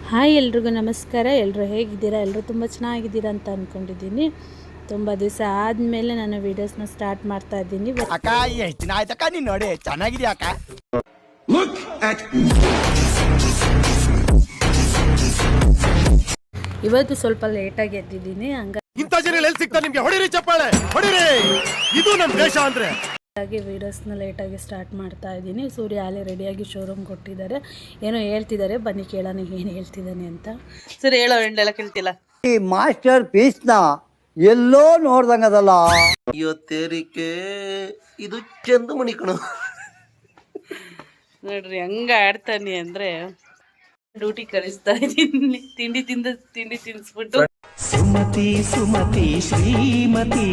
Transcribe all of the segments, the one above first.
Hi ಎಲ್ರಿಗೂ ನಮಸ್ಕಾರ. ಎಲ್ಲರೂ ಹೇಗಿದ್ದೀರಾ? ಎಲ್ಲರೂ ತುಂಬ ಚೆನ್ನಾಗಿದ್ದೀರಾ ಅಂತ ಅಂದ್ಕೊಂಡಿದ್ದೀನಿ. ತುಂಬ ದಿವಸ ಆದಮೇಲೆ ನಾನು ವೀಡಿಯೋಸ್ನ ಸ್ಟಾರ್ಟ್ ಮಾಡ್ತಾ ಇದ್ದೀನಿ. ಅಕ್ಕ ಎಷ್ಟು ದಿನ ಆಯ್ತಕ್ಕ ನೀನು ನೋಡಿ ಚೆನ್ನಾಗಿದೆಯಾ ಅಕ್ಕ? ಇವತ್ತು ಸ್ವಲ್ಪ ಲೇಟಾಗಿ ಎದ್ದಿದ್ದೀನಿ, ಇಂಥ ಜನ ಎಲ್ಲಿ ಸಿಗ್ತಾರೆ ನಿಮಗೆ? ಹೊಡಿರಿ ಚಪ್ಪಾಳೆ ಹೊಡಿರಿ, ಇದು ನಮ್ಮ ದೇಶ ಅಂದ್ರೆ. ಹಾಗೆ ವೀಡಿಯೋಸ್ನ ಲೇಟಾಗಿ ಸ್ಟಾರ್ಟ್ ಮಾಡ್ತಾ ಇದ್ದೀನಿ. ಸೂರ್ಯ ಆಲೆ ರೆಡಿಯಾಗಿ ಶೋರೂಮ್ ಕೊಟ್ಟಿದ್ದಾರೆ, ಏನೋ ಹೇಳ್ತಿದ್ದಾರೆ, ಬನ್ನಿ ಕೇಳೋಣ ಏನು ಹೇಳ್ತಿದ್ದಾನೆ ಅಂತ. ಸರಿ ಹೇಳೋ, ಹೆಂಡೆಲ್ಲ ಕೇಳ್ತಿಲ್ಲ. ಈ ಮಾಸ್ಟರ್ ಪೀಸ್ನ ಎಲ್ಲೋ ನೋಡ್ದಂಗದಲ್ಲ. ಅಯ್ಯೋ ತೇರಿಕೆ, ಇದು ಚಂದಮಣಿ ಕಣ. ನೋಡ್ರಿ ಹಂಗ ಆಡ್ತಾನೆ ಅಂದ್ರೆ ಡ್ಯೂಟಿ ಕಳಿಸ್ತಾ ಇದ್ದೀನಿ. ತಿಂಡಿ ತಿನ್ನಿಸ್ಬಿಟ್ಟು ಸುಮತಿ ಸುಮತಿ ಶ್ರೀಮತಿ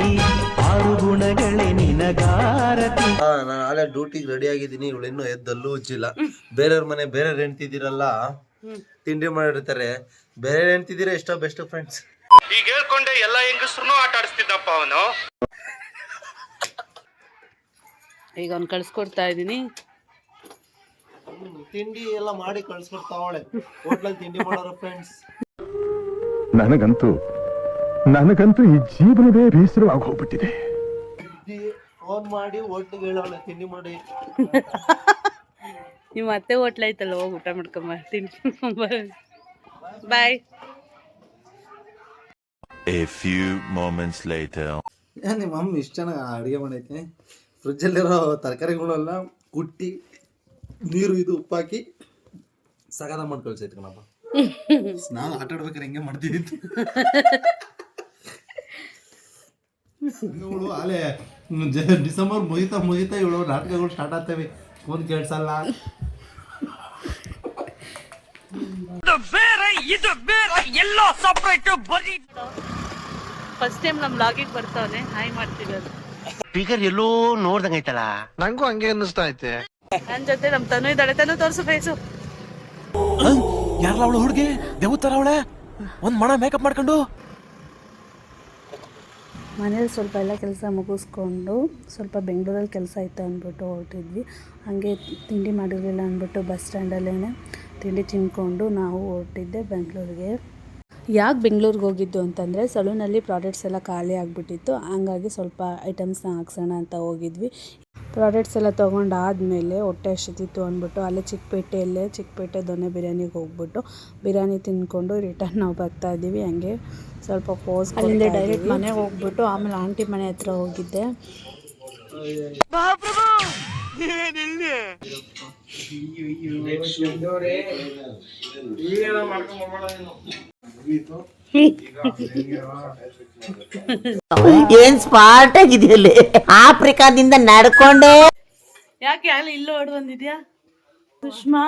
ಆರು ಗುಣಗಳೇ ನಿನಗಾರತಿ. ನಾನು ಆಲೆ ಡ್ಯೂಟಿಗೆ ರೆಡಿ ಆಗಿದ್ದೀನಿ, ಇವಳು ಇನ್ನೂ ಎದ್ದಲ್ಲೂ ಉಜ್ಜಿಲ್ಲ. ಬೇರೆಯವ್ರ ಮನೆ ಬೇರೆ ಹೆಂಡ್ತಿದ್ದೀರಲ್ಲ, ತಿಂಡಿ ಮಾಡಿರ್ತಾರೆ. ಬೇರೆ ಹೆಂಡ್ತಿದ್ದೀರಾ ಎಷ್ಟೋ ಬೆಸ್ಟ್ ಫ್ರೆಂಡ್ಸ್. ಈಗ ಹೇಳ್ಕೊಂಡೆ ಎಲ್ಲ ಹೆಂಗಸ್ರು ಆಟ ಆಡಿಸ್ತಿದ್ದಪ್ಪ ಅವನು. ಈಗ ಅವ್ನು ಕಳ್ಸ್ಕೊಡ್ತಾ ಇದ್ದೀನಿ. ತಿಂಡಿ ಎಲ್ಲ ಮಾಡಿ ಕಳ್ಸ್ಕೊಡ್ತಾವಳೆ. ಹೋಟ್ಲಲ್ಲಿ ತಿಂಡಿ ಮಾಡೋರು ಫ್ರೆಂಡ್ಸ್. ನನಗಂತೂ ಈ ಜೀವನವೇ ಬೇಸರವಾಗಿ ಹೋಗ್ಬಿಟ್ಟಿದೆ. ಫೋನ್ ಮಾಡಿ ಹೋಟ್ಲಿಗೆ ಹೇಳವಳೆ ತಿಂಡಿ ಮಾಡಿ. ನೀವು ಮತ್ತೆ ಹೋಟ್ಲ್ ಐತಲ್ಲ, ಹೋಗಿ ಊಟ ಮಾಡ್ಕೊಂಬ, ತಿನ್ಕೊಂಬ. ಬಾಯ್. A few moments later. ನಿಮ್ಮ ಅಮ್ಮ ಇಷ್ಟು ಚೆನ್ನಾಗಿ ಅಡುಗೆ ಮಾಡೈತೆ. ಫ್ರಿಜ್ಜಲ್ಲಿರೋ ತರಕಾರಿಗಳೆಲ್ಲ ಕುಟ್ಟಿ ನೀರು ಇದು ಉಪ್ಪಾಕಿ ಸಗದ ಮಾಡಿ ಕಳ್ಸೈತೆ ಕಣಪ್ಪ. ನಾನು ಆಟ ಆಡ್ಬೇಕಾರೆ ಹೆಂಗೆ ಮಾಡ್ತಿದ್ದಿತ್ತು. ಇವಳು ಅಲ್ಲೇ ಡಿಸೆಂಬರ್ ಮುಗಿತಾ ಇವಳು ನಾಟಕಗಳು ಸ್ಟಾರ್ಟ್ ಆಗ್ತವೆ. ಫೋನ್ ಕೇಳಿಸಲ್ಲ. ಫಸ್ಟ್ ಟೈಮ್ ನಮ್ಮ ಲಾಗಿಗೆ ಬರ್ತಾವನೆ, ಹಾಯ್ ಮಾಡ್ತಿರೋದು. ಸ್ಪೀಕರ್ ಎಲ್ಲೋ ನೋಡ್ದಂಗೈತಲ್ಲ. ನಂಗೂ ಹಂಗೆ ಅನ್ನಿಸ್ತಾ ಐತೆ. ನನ್ನ ಜೊತೆ ನಮ್ಮ ತನು ಇದ್ದಾಳೆ. ತನು ತೋರಿಸು ಫೇಸು. ಯಾರಲ್ಲ ಅವಳು ಹುಡುಗಿ? ದೇವತರ ಅವಳೆ, ಒಂದ್ ಮಣ ಮೇಕಪ್ ಮಾಡ್ಕೊಂಡು. ಮನೇಲಿ ಸ್ವಲ್ಪ ಎಲ್ಲ ಕೆಲಸ ಮುಗಿಸ್ಕೊಂಡು ಸ್ವಲ್ಪ ಬೆಂಗಳೂರಲ್ಲಿ ಕೆಲಸ ಇತ್ತು ಅಂದ್ಬಿಟ್ಟು ಹೊರಟಿದ್ವಿ. ಹಾಗೆ ತಿಂಡಿ ಮಾಡಿರಲಿಲ್ಲ ಅಂದ್ಬಿಟ್ಟು ಬಸ್ ಸ್ಟ್ಯಾಂಡಲ್ಲೇ ತಿಂಡಿ ತಿನ್ಕೊಂಡು ನಾವು ಹೊರಟಿದ್ದೆ ಬೆಂಗಳೂರಿಗೆ. ಯಾಕೆ ಬೆಂಗಳೂರಿಗೆ ಹೋಗಿದ್ದು ಅಂತಂದರೆ ಸಲೂನಲ್ಲಿ ಪ್ರಾಡಕ್ಟ್ಸ್ ಎಲ್ಲ ಖಾಲಿ ಆಗಿಬಿಟ್ಟಿತ್ತು. ಹಂಗಾಗಿ ಸ್ವಲ್ಪ ಐಟಮ್ಸ್ನ ಹಾಕ್ಸೋಣ ಅಂತ ಹೋಗಿದ್ವಿ. ಪ್ರಾಡಕ್ಟ್ಸ್ ಎಲ್ಲ ತೊಗೊಂಡಾದಮೇಲೆ ಹೊಟ್ಟೆ ಹಸಿತಿತ್ತು ಅಂದ್ಬಿಟ್ಟು ಅಲ್ಲೇ ಚಿಕ್ಕಪೇಟೆ ದೊನ್ನೆ ಬಿರಿಯಾನಿಗೆ ಹೋಗ್ಬಿಟ್ಟು ಬಿರಿಯಾನಿ ತಿಂದ್ಕೊಂಡು ರಿಟರ್ನ್ ನಾವು ಬರ್ತಾ ಇದ್ದೀವಿ. ಹಂಗೆ ಸ್ವಲ್ಪ ಪೋಸ್ ಅಲ್ಲಿಂದ ಡೈರೆಕ್ಟ್ ಮನೆಗೆ ಹೋಗ್ಬಿಟ್ಟು ಆಮೇಲೆ ಆಂಟಿ ಮನೆ ಹತ್ರ ಹೋಗಿದ್ದೆ. ಏನ್ ಸ್ಮಾರ್ಟ್ ಆಗಿದೆಯಲ್ಲಿ, ಆಫ್ರಿಕಾದಿಂದ ನಡ್ಕೊಂಡೆ. ಯಾಕೆ ಅಲ್ಲಿ ಇಲ್ಲೂ ಹೊಡ್ ಬಂದಿದ್ಯಾ ಸುಷ್ಮಾ?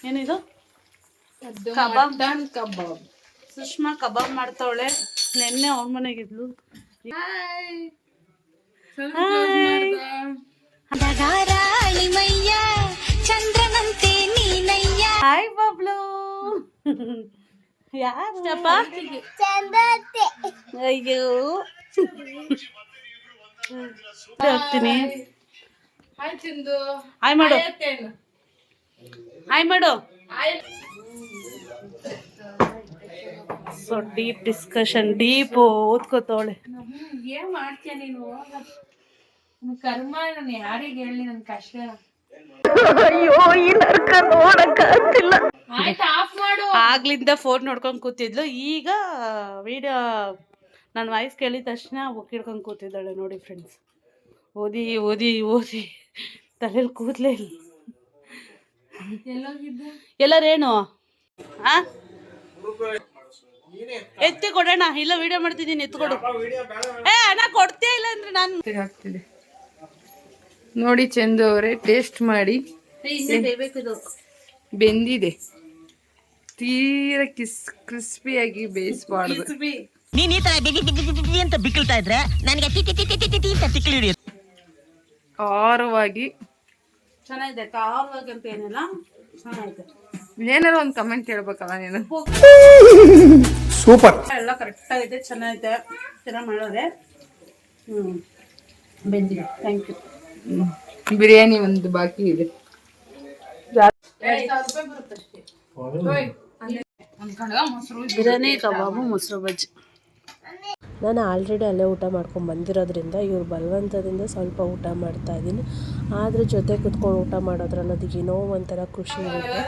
ಏನಿದು? ಕಬಾಬ್. ಸುಷ್ಮಾ ಕಬಾಬ್ ಮಾಡ್ತಾವಳೆ. ನೆನ್ನೆ ಅವ್ರ ಮನೆಗಿದ್ಲು. ಹಾಯ್ ಬಬ್ಲು. ಯಾರಪ್ಪ? ಅಯ್ಯೋ ಹೋಗ್ತೀನಿ. ಹಾಯ್ ಮಾಡು, ಹಾಯ್ ಮಾಡು. ಸೊ ಡೀಪ್ ಡಿಸ್ಕಷನ್, ಡೀಪ್ ಓದ್ಕೋತಾವಳೆ. ಏನ್ ಮಾಡ್ತೀಯ ನೀನು? ಕರ್ಮ, ನಾನು ಯಾರಿಗೆ ಹೇಳಿ ನನ್ ಕಷ್ಟ. ಅಯ್ಯೋ ಈ ನರ್ಕ ನೋಡಕ್ಕಾಗ್ತಿಲ್ಲ. ಆಯ್ತು, ಆಫ್ ಮಾಡು. ಆಗ್ಲಿಂದ ಫೋನ್ ನೋಡ್ಕೊಂಡು ಕೂತಿದ್ಲು. ಈಗ ವಿಡಿಯೋ ನನ್ನ ವಾಯ್ಸ್ ಕೇಳಿದ ತಕ್ಷಣ ಹಿಡ್ಕೊಂಡು ಕೂತಿದ್ದಾಳೆ ನೋಡಿ ಫ್ರೆಂಡ್ಸ್. ಓದಿ ಓದಿ ಓದಿ ತಲೆಯಲ್ಲಿ ಕೂದಲೇ ಇಲ್ಲ. ಎಲ್ಲರೇನು ಎತ್ತಿ ಕೊಡೋಣ? ಇಲ್ಲ ವಿಡಿಯೋ ಮಾಡ್ತಿದ್ದೀನಿ, ಎತ್ಕೊಡು. ಅಣ್ಣ ಕೊಡ್ತೀಯ ಇಲ್ಲ ಅಂದ್ರೆ ನಾನು ಆಗ್ತಿದೆ ನೋಡಿ. ಚಂದು ಅವರೇ ಟೇಸ್ಟ್ ಮಾಡಿ. ಬೆಂದಿದೆ, ತೀರಾ ಕ್ರಿಸ್ಪಿಯಾಗಿ ಬೇಯಿಸಬಾರ್ದು. ನೀನ್ ಈ ತರ ಅಂತ ಬಿಕ್ಕಳ್ತಾ ಇದ್ರೆ ನನಗೆ ತಿಕ್ಕಲಿ ಹಿಡಿಯುತ್ತೆ. ಖಾರವಾಗಿ ಚೆನ್ನಾಗಿದೆ. ಖಾರವಾಗಿ ಅಂತ ಏನಿಲ್ಲ, ಚೆನ್ನಾಗಿದೆ. ಏನಾರು ಒಂದು ಕಮೆಂಟ್ ಹೇಳ್ಬೇಕಲ್ಲ ನೀನು. ಸೂಪರ್. ಎಲ್ಲ ಕರೆಕ್ಟ್ ಆಗೈತೆ, ಚೆನ್ನಾಗೈತೆ, ಚೆನ್ನಾಗಿ ಮಾಡೋದೆ. ಬೆಂದಿದೆ. Thank you. ಬಿರಿಯಾನಿ ಒಂದು ಬಾಕಿ ಇದೆ. ಬಿರಿಯಾನಿ ಕಬಾಬು ಮೊಸರು ಬಜ್ಜಿ. ನಾನು ಆಲ್ರೆಡಿ ಅಲ್ಲೇ ಊಟ ಮಾಡ್ಕೊಂಡು ಬಂದಿರೋದ್ರಿಂದ ಇವ್ರು ಬಲವಂತದಿಂದ ಸ್ವಲ್ಪ ಊಟ ಮಾಡ್ತಾಯಿದ್ದೀನಿ. ಆದರೆ ಜೊತೆ ಕುತ್ಕೊಂಡು ಊಟ ಮಾಡೋದ್ರಲ್ಲಿ ಅದಕ್ಕೆ ಏನೋ ಒಂಥರ ಖುಷಿ ಇರುತ್ತೆ.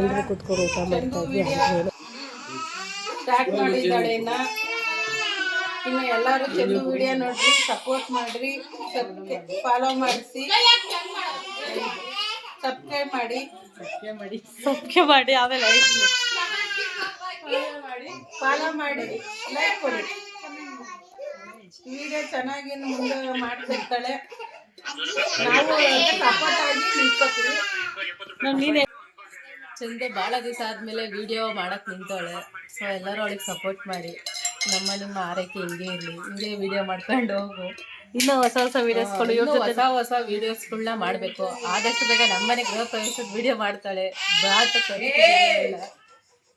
ಎಲ್ಲರೂ ಕುತ್ಕೊಂಡು ಊಟ ಮಾಡ್ತಾಯಿದ್ವಿ. ಅದೇನೋ ಸ್ಟಾರ್ಟ್ ಮಾಡಿದ್ದಾಳೆ ಇನ್ನು ಎಲ್ಲರೂ ಚೆಲ್ಲು ವಿಡಿಯೋ ನೋಡ್ರಿ, ಸಪೋರ್ಟ್ ಮಾಡ್ರಿ, ಫಾಲೋ ಮಾಡಿಸಿ, ಸಬ್ಸ್ಕ್ರೈಬ್ ಮಾಡಿ ಆಮೇಲೆ ಫಾಲೋ ಮಾಡಿ, ಲೈಕ್ ಕೊಡಿ. ವಿಡಿಯೋ ಚೆನ್ನಾಗಿ ಮುಂದೆ ಮಾಡ್ತಿರ್ತಾಳೆ, ನಾವು ಸಪೋರ್ಟ್ ಆಗಿ ನಿಂತ್ಕೊತೀವಿ. ಚಂದ ಭಾಳ ದಿವಸ ಆದಮೇಲೆ ವಿಡಿಯೋ ಮಾಡೋಕ್ಕೆ ನಿಂತವಳೆ. ಸೊ ಎಲ್ಲರೂ ಅವಳಿಗೆ ಸಪೋರ್ಟ್ ಮಾಡಿ. ನಿಮ್ಮ ಆರೈಕೆ ಹಿಂಗೆ ಇರಲಿ, ಹಿಂಗೆ ವಿಡಿಯೋ ಮಾಡ್ಕೊಂಡು ಹೋಗು. ಇನ್ನೂ ಹೊಸ ವೀಡಿಯೋಸ್ಗಳು, ಹೊಸ ವೀಡಿಯೋಸ್ಗಳನ್ನ ಮಾಡಬೇಕು. ಆದಷ್ಟು ಬೇಗ ನಮ್ಮನೆ ಗೃಹ ಪ್ರವೇಶದ ವಿಡಿಯೋ ಮಾಡ್ತಾಳೆ.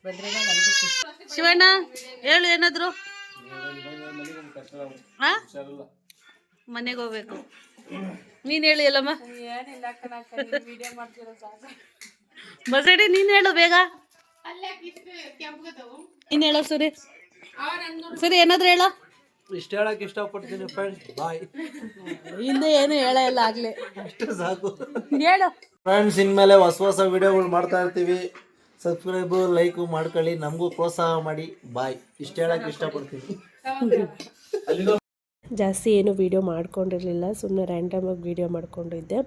ಬಂದ್ರೆ ನನಗೂ ಖುಷಿ. ಶಿವಣ್ಣ ಹೇಳು ಏನಾದ್ರು. ಮನೆಗೆ ಹೋಗ್ಬೇಕು. ನೀನು ಹೇಳು ಎಲ್ಲಮ್ಮ. ಏನಿಲ್ಲ ವಿಡಿಯೋ ಮಾಡ್ತಿರೋ ಸಾಕು. ಬಸಡಿ ನೀನು ಹೇಳು ಬೇಗ. ನೀನು ಹೇಳೋ ಸರಿ ಏನಾದ್ರು ಹೇಳೋ. ಇಷ್ಟ ಹೇಳಕ್ ಇಷ್ಟಪಡ್ತೀನಿ ಫ್ರೆಂಡ್ಸ್. ಬಾಯ್. ಹಿಂದೆ ಏನು ಇಲ್ಲ ಆಗ್ಲೇ ಅಷ್ಟು ಸಾಕು ಹೇಳು. ಫ್ರೆಂಡ್ಸ್, ಇನ್ಮೇಲೆ ಹೊಸ ವಿಡಿಯೋಗಳು ಮಾಡ್ತಾ ಇರ್ತೀವಿ. ಸಬ್ಸ್ಕ್ರೈಬು ಲೈಕು ಮಾಡ್ಕೊಳ್ಳಿ, ನಮಗೂ ಪ್ರೋತ್ಸಾಹ ಮಾಡಿ. ಬಾಯ್. ಇಷ್ಟ ಹೇಳಕ್ ಇಷ್ಟಪಡ್ತೀನಿ. ಜಾಸ್ತಿ ಏನು ವೀಡಿಯೋ ಮಾಡ್ಕೊಂಡಿರಲಿಲ್ಲ, ಸುಮ್ಮನೆ ರ್ಯಾಂಡಮಾಗಿ ವೀಡಿಯೋ ಮಾಡ್ಕೊಂಡಿದ್ದೆ.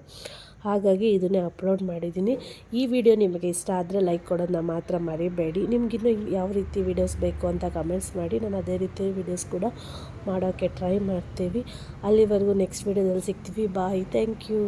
ಹಾಗಾಗಿ ಇದನ್ನೇ ಅಪ್ಲೋಡ್ ಮಾಡಿದ್ದೀನಿ. ಈ ವಿಡಿಯೋ ನಿಮಗೆ ಇಷ್ಟ ಆದರೆ ಲೈಕ್ ಕೊಡೋದನ್ನ ಮಾತ್ರ ಮರಿಬೇಡಿ. ನಿಮಗಿನ್ನೂ ಯಾವ ರೀತಿ ವೀಡಿಯೋಸ್ ಬೇಕು ಅಂತ ಕಮೆಂಟ್ಸ್ ಮಾಡಿ, ನಾನು ಅದೇ ರೀತಿ ವೀಡಿಯೋಸ್ ಕೂಡ ಮಾಡೋಕ್ಕೆ ಟ್ರೈ ಮಾಡ್ತೀವಿ. ಅಲ್ಲಿವರೆಗೂ ನೆಕ್ಸ್ಟ್ ವೀಡಿಯೋದಲ್ಲಿ ಸಿಗ್ತೀವಿ. ಬಾಯ್. Thank you.